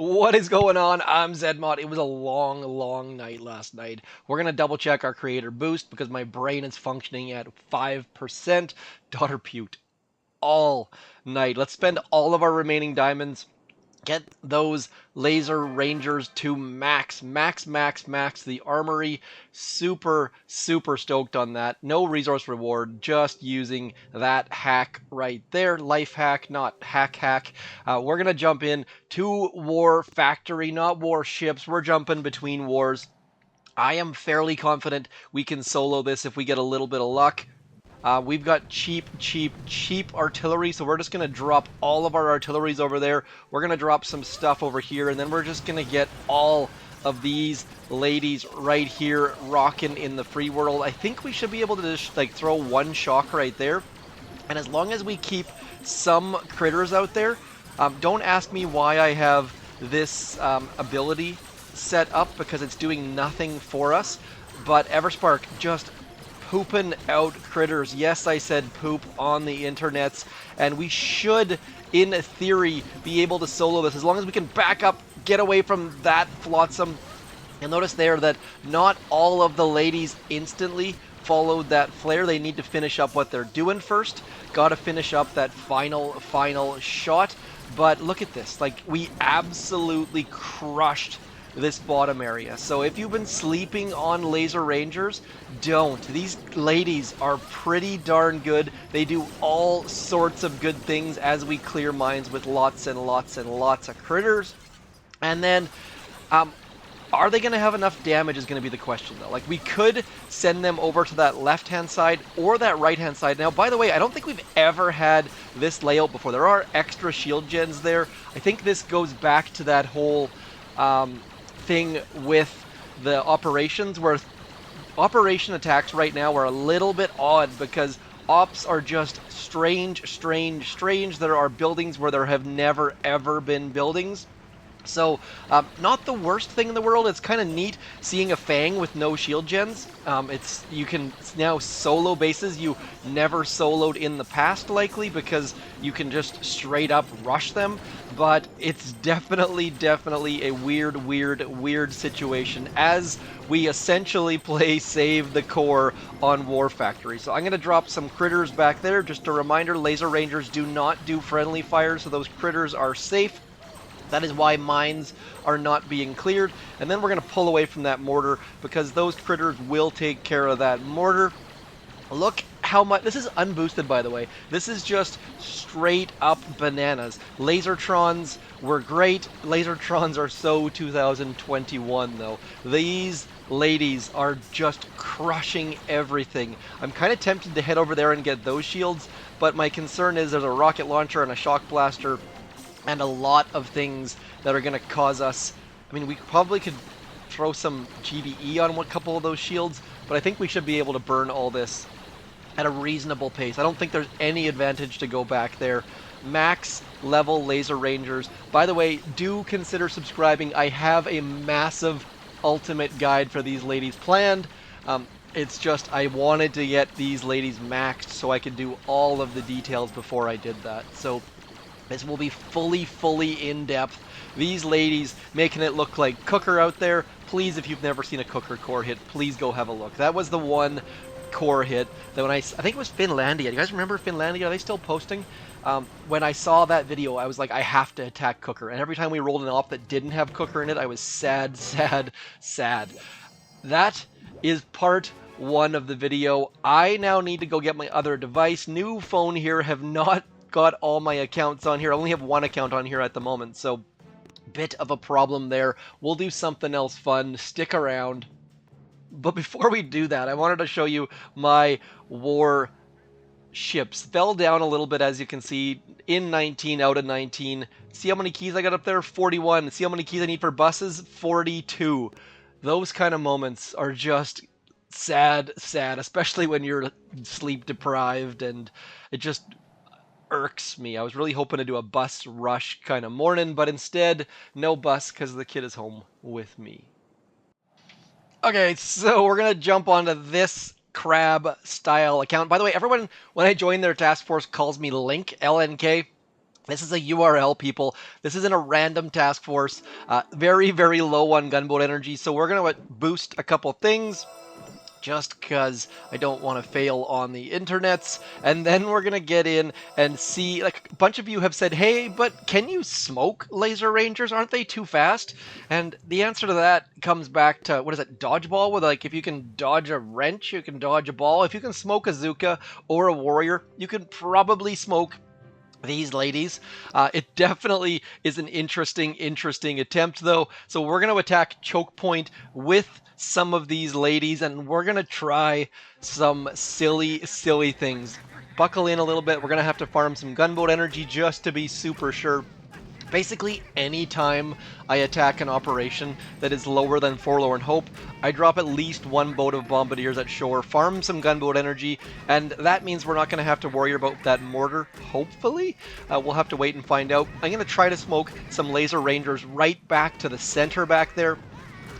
What is going on? I'm Zedmod. It was a long night last night. We're going to double check our creator boost because my brain is functioning at 5%. Daughter puked all night. Let's spend all of our remaining diamonds. Get those laser rangers to max. The armory. Super stoked on that. No resource reward, just using that hack right there. Life hack, not hack. We're going to jump in to war factory, not war ships. We're jumping between wars. I am fairly confident we can solo this if we get a little bit of luck. We've got cheap artillery, so we're just going to drop all of our artilleries over there. We're going to drop some stuff over here, and then we're just going to get all of these ladies right here rocking in the free world. I think we should be able to just like throw one shock right there. And as long as we keep some critters out there, don't ask me why I have this ability set up because it's doing nothing for us. But Everspark just pooping out critters. Yes, I said poop on the internets, and we should, in theory, be able to solo this as long as we can back up, get away from that flotsam. You'll notice there that not all of the ladies instantly followed that flare. They need to finish up what they're doing first. Got to finish up that final shot. But look at this. Like, we absolutely crushed this bottom area. So if you've been sleeping on Laser Rangers, don't. These ladies are pretty darn good. They do all sorts of good things as we clear mines with lots and lots of critters. And then, are they going to have enough damage is going to be the question, though. Like, we could send them over to that left-hand side or that right-hand side. Now, by the way, I don't think we've ever had this layout before. There are extra shield gens there. I think this goes back to that whole thing with the operations, where operation attacks right now are a little bit odd because ops are just strange. There are buildings where there have never ever been buildings. So, not the worst thing in the world. It's kind of neat seeing a Fang with no shield gens. You can now solo bases you never soloed in the past, likely, because you can just straight up rush them. But it's definitely a weird situation as we essentially play Save the Core on War Factory. So I'm going to drop some critters back there. Just a reminder, Laser Rangers do not do friendly fire, so those critters are safe. That is why mines are not being cleared. And then we're going to pull away from that mortar because those critters will take care of that mortar. Look how much... This is unboosted, by the way. This is just straight up bananas. Lasertrons were great. Lasertrons are so 2021, though. These ladies are just crushing everything. I'm kind of tempted to head over there and get those shields, but my concern is there's a rocket launcher and a shock blaster and a lot of things that are going to cause us... I mean, we probably could throw some GBE on a couple of those shields, but I think we should be able to burn all this at a reasonable pace. I don't think there's any advantage to go back there. Max level Laser Rangers. By the way, do consider subscribing. I have a massive ultimate guide for these ladies planned. It's just I wanted to get these ladies maxed so I could do all of the details before I did that. So this will be fully in-depth. These ladies making it look like Cooker out there. Please, if you've never seen a Cooker core hit, please go have a look. That was the one core hit that when I think it was Finlandia. Do you guys remember Finlandia? Are they still posting? When I saw that video, I was like, I have to attack Cooker. And every time we rolled an op that didn't have Cooker in it, I was sad. That is part one of the video. I now need to go get my other device. New phone here, have not got all my accounts on here. I only have one account on here at the moment, so bit of a problem there. We'll do something else fun. Stick around. But before we do that, I wanted to show you my war ships. Fell down a little bit, as you can see, in 19, out of 19. See how many keys I got up there? 41. See how many keys I need for buses? 42. Those kind of moments are just sad, especially when you're sleep deprived, and it just irks me. I was really hoping to do a bus rush kind of morning, but instead, no bus because the kid is home with me. Okay, so we're going to jump onto this crab style account. By the way, everyone, when I join their task force, calls me Link, LNK. This is a URL, people. This isn't a random task force. Very, very low on gunboat energy. So we're going to boost a couple things just because I don't want to fail on the internets. And then we're going to get in and see, like, a bunch of you have said, hey, but can you smoke laser rangers? Aren't they too fast? And the answer to that comes back to, what is it, dodgeball? With, like, if you can dodge a wrench, you can dodge a ball. If you can smoke a Zuka or a warrior, you can probably smoke these ladies. It definitely is an interesting attempt, though. So we're going to attack choke point with some of these ladies, and we're going to try some silly things. Buckle in a little bit. We're going to have to farm some gunboat energy just to be super sure. Basically, anytime I attack an operation that is lower than Forlorn Hope, I drop at least one boat of bombardiers at shore, farm some gunboat energy, and that means we're not going to have to worry about that mortar, hopefully. We'll have to wait and find out. I'm going to try to smoke some laser rangers right back to the center back there,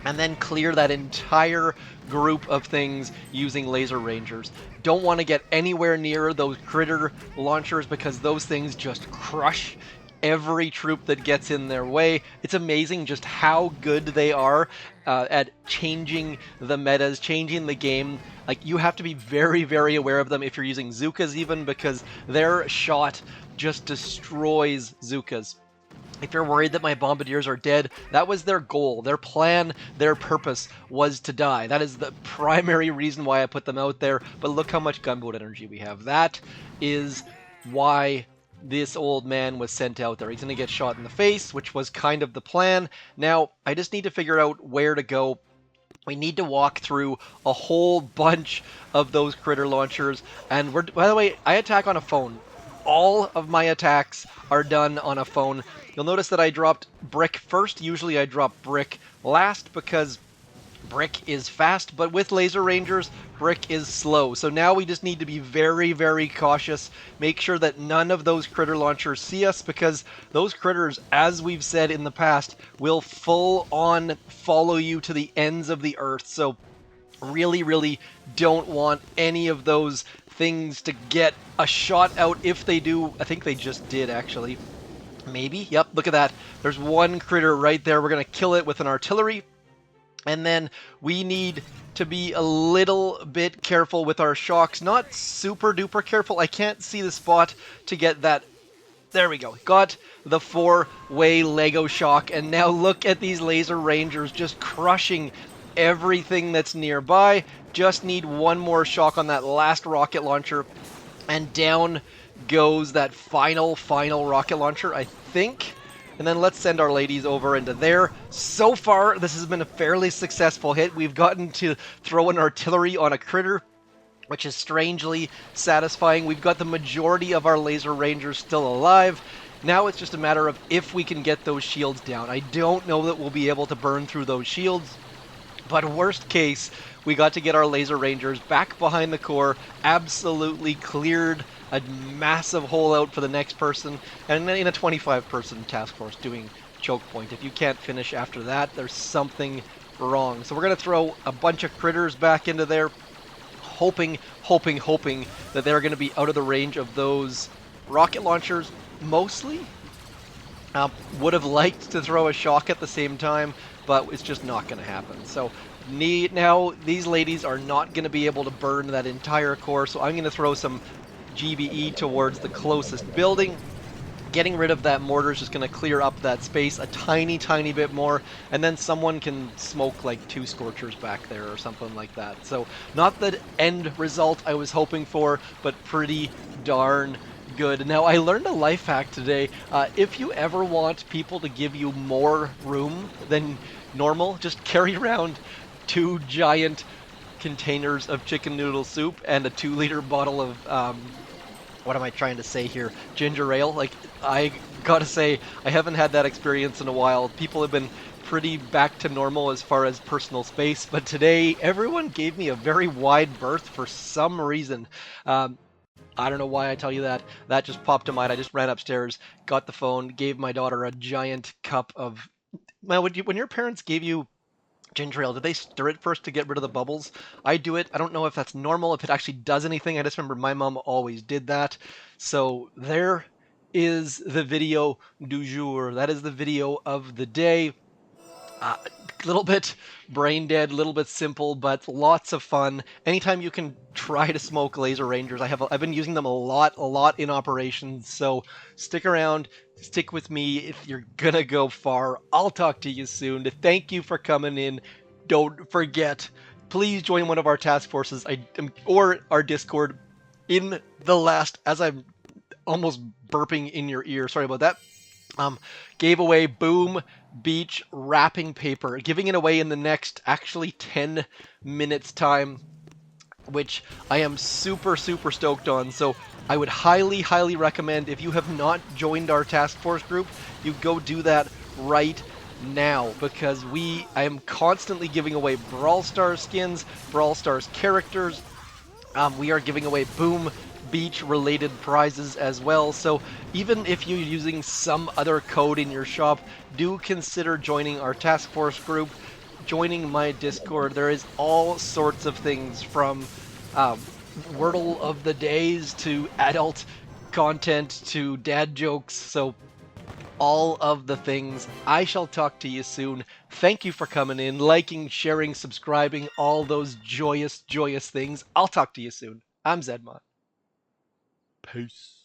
and then clear that entire group of things using laser rangers. Don't want to get anywhere near those critter launchers because those things just crush every troop that gets in their way. It's amazing just how good they are at changing the metas, changing the game. Like, you have to be very aware of them if you're using Zukas even, because their shot just destroys Zukas. If you're worried that my bombardiers are dead, that was their goal, their plan, their purpose was to die. That is the primary reason why I put them out there, but look how much gunboat energy we have. That is why this old man was sent out there. He's going to get shot in the face, which was kind of the plan. Now, I just need to figure out where to go. We need to walk through a whole bunch of those critter launchers, and by the way, I attack on a phone. All of my attacks are done on a phone. You'll notice that I dropped brick first. Usually I drop brick last because brick is fast, but with laser rangers, brick is slow. So now we just need to be very cautious. Make sure that none of those critter launchers see us, because those critters, as we've said in the past, will full on follow you to the ends of the earth. So really don't want any of those things to get a shot out. If they do, I think they just did actually. Maybe. Yep, look at that. There's one critter right there. We're going to kill it with an artillery. And then we need to be a little bit careful with our shocks. Not super duper careful. I can't see the spot to get that. There we go. Got the 4-way Lego shock. And now look at these laser rangers just crushing everything that's nearby. Just need one more shock on that last rocket launcher. And down goes that final rocket launcher, I think. And then let's send our ladies over into there. So far, this has been a fairly successful hit. We've gotten to throw an artillery on a critter, which is strangely satisfying. We've got the majority of our laser rangers still alive. Now it's just a matter of if we can get those shields down. I don't know that we'll be able to burn through those shields, but worst case, we got to get our laser rangers back behind the core, absolutely cleared a massive hole out for the next person, and in a 25-person task force doing choke point. If you can't finish after that, there's something wrong. So we're going to throw a bunch of critters back into there, hoping that they're going to be out of the range of those rocket launchers, mostly. Would have liked to throw a shock at the same time, but it's just not going to happen. So now these ladies are not going to be able to burn that entire core, so I'm going to throw some GBE towards the closest building. Getting rid of that mortar is just going to clear up that space a tiny bit more, and then someone can smoke like 2 Scorchers back there or something like that. So not the end result I was hoping for, but pretty darn good. Now, I learned a life hack today. If you ever want people to give you more room than normal, just carry around 2 giant containers of chicken noodle soup and a 2-liter bottle of what am I trying to say here? Ginger ale. Like, I gotta say, I haven't had that experience in a while. People have been pretty back to normal as far as personal space, but today everyone gave me a very wide berth for some reason. I don't know why I tell you that. That just popped to mind. I just ran upstairs, got the phone, gave my daughter a giant cup of... Well, when your parents gave you ginger ale, did they stir it first to get rid of the bubbles? I do it. I don't know if that's normal, if it actually does anything. I just remember my mom always did that. So there is the video du jour. That is the video of the day. A little bit brain dead, a little bit simple, but lots of fun. Anytime you can try to smoke laser rangers, I've been using them a lot in operations. So stick around, stick with me if you're gonna go far. I'll talk to you soon. Thank you for coming in. Don't forget, please join one of our task forces, or our Discord. In the last, as I'm almost burping in your ear, sorry about that. Gave away Boom Beach wrapping paper, giving it away in the next actually 10 minutes time, which I am super stoked on. So I would highly recommend, if you have not joined our task force group, you go do that right now, because I am constantly giving away Brawl Stars skins, Brawl Stars characters. We are giving away Boom Beach related prizes as well. So even if you're using some other code in your shop, do consider joining our task force group, joining my Discord. There is all sorts of things, from Wordle of the days to adult content to dad jokes. So all of the things. I shall talk to you soon. Thank you for coming in, liking, sharing, subscribing, all those joyous things. I'll talk to you soon. I'm Zedmont. Peace.